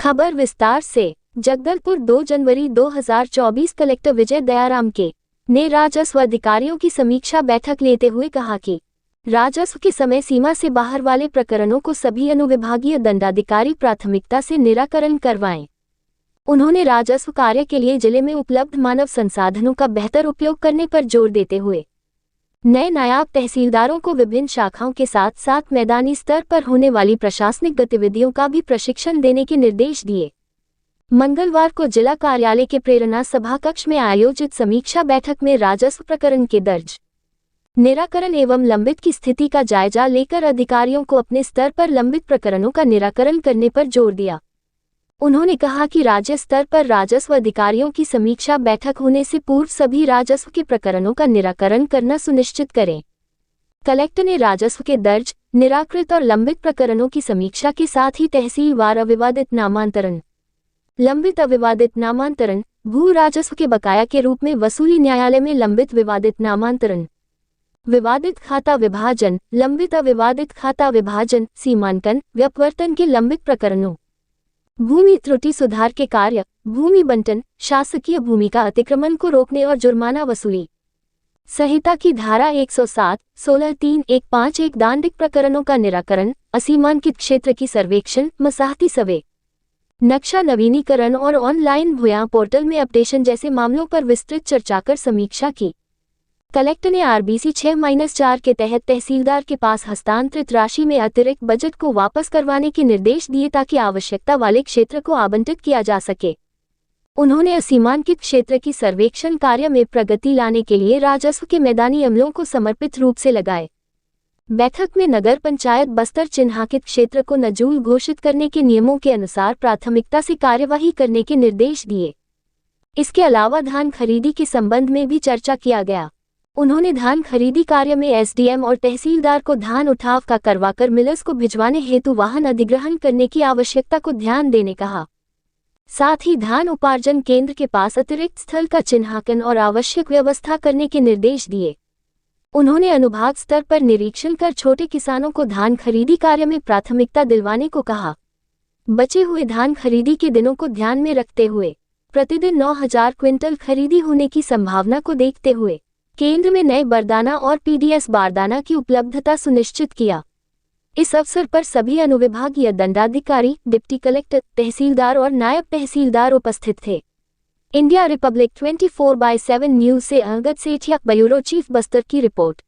खबर विस्तार से। जगदलपुर 2 जनवरी 2024 कलेक्टर विजय दयाराम के ने राजस्व अधिकारियों की समीक्षा बैठक लेते हुए कहा कि राजस्व की समय सीमा से बाहर वाले प्रकरणों को सभी अनुविभागीय दंडाधिकारी प्राथमिकता से निराकरण करवाएं। उन्होंने राजस्व कार्य के लिए जिले में उपलब्ध मानव संसाधनों का बेहतर उपयोग करने पर जोर देते हुए नए नायब तहसीलदारों को विभिन्न शाखाओं के साथ साथ मैदानी स्तर पर होने वाली प्रशासनिक गतिविधियों का भी प्रशिक्षण देने के निर्देश दिए। मंगलवार को जिला कार्यालय के प्रेरणा सभा कक्ष में आयोजित समीक्षा बैठक में राजस्व प्रकरण के दर्ज निराकरण एवं लंबित की स्थिति का जायजा लेकर अधिकारियों को अपने स्तर पर लंबित प्रकरणों का निराकरण करने पर जोर दिया। उन्होंने कहा कि राज्य स्तर पर राजस्व अधिकारियों की समीक्षा बैठक होने से पूर्व सभी राजस्व के प्रकरणों का निराकरण करना सुनिश्चित करें। कलेक्टर ने राजस्व के दर्ज, निराकृत और लंबित प्रकरणों की समीक्षा के साथ ही तहसीलवार अविवादित नामांतरण, लंबित अविवादित नामांतरण, भू राजस्व के बकाया के रूप में वसूली, न्यायालय में लंबित विवादित नामांतरण, विवादित खाता विभाजन, लंबित अविवादित खाता विभाजन, सीमांकन, व्यपवर्तन के लंबित प्रकरणों, भूमि त्रुटि सुधार के कार्य, भूमि बंटन, शासकीय भूमि का अतिक्रमण को रोकने और जुर्माना वसूली संहिता की धारा 107, 16(3)(1)(5)(1) दांडिक प्रकरणों का निराकरण, असीमांकित क्षेत्र की सर्वेक्षण, मसाहती सर्वे, नक्शा नवीनीकरण और ऑनलाइन भूया पोर्टल में अपडेशन जैसे मामलों पर विस्तृत चर्चा कर समीक्षा की। कलेक्टर ने आरबीसी 6-4 के तहत तहसीलदार के पास हस्तांतरित राशि में अतिरिक्त बजट को वापस करवाने के निर्देश दिए ताकि आवश्यकता वाले क्षेत्र को आवंटित किया जा सके। उन्होंने असीमांकित क्षेत्र की सर्वेक्षण कार्य में प्रगति लाने के लिए राजस्व के मैदानी अमलों को समर्पित रूप से लगाए। बैठक में नगर पंचायत बस्तर चिन्हांकित क्षेत्र को नजूल घोषित करने के नियमों के अनुसार प्राथमिकता से कार्यवाही करने के निर्देश दिए। इसके अलावा धान खरीदी के संबंध में भी चर्चा किया गया। उन्होंने धान खरीदी कार्य में एसडीएम और तहसीलदार को धान उठाव का करवाकर मिलर्स को भिजवाने हेतु वाहन अधिग्रहण करने की आवश्यकता को ध्यान देने कहा। साथ ही धान उपार्जन केंद्र के पास अतिरिक्त स्थल का चिन्हांकन और आवश्यक व्यवस्था करने के निर्देश दिए। उन्होंने अनुभाग स्तर पर निरीक्षण कर छोटे किसानों को धान खरीदी कार्य में प्राथमिकता दिलवाने को कहा। बचे हुए धान खरीदी के दिनों को ध्यान में रखते हुए प्रतिदिन 9000 क्विंटल खरीदी होने की संभावना को देखते हुए केंद्र में नए बारदाना और पीडीएस बारदाना की उपलब्धता सुनिश्चित किया। इस अवसर पर सभी अनुविभागीय दंडाधिकारी, डिप्टी कलेक्टर, तहसीलदार और नायब तहसीलदार उपस्थित थे। इंडिया रिपब्लिक 24/7 न्यूज से अंगद सेठिया, ब्यूरो चीफ बस्तर की रिपोर्ट।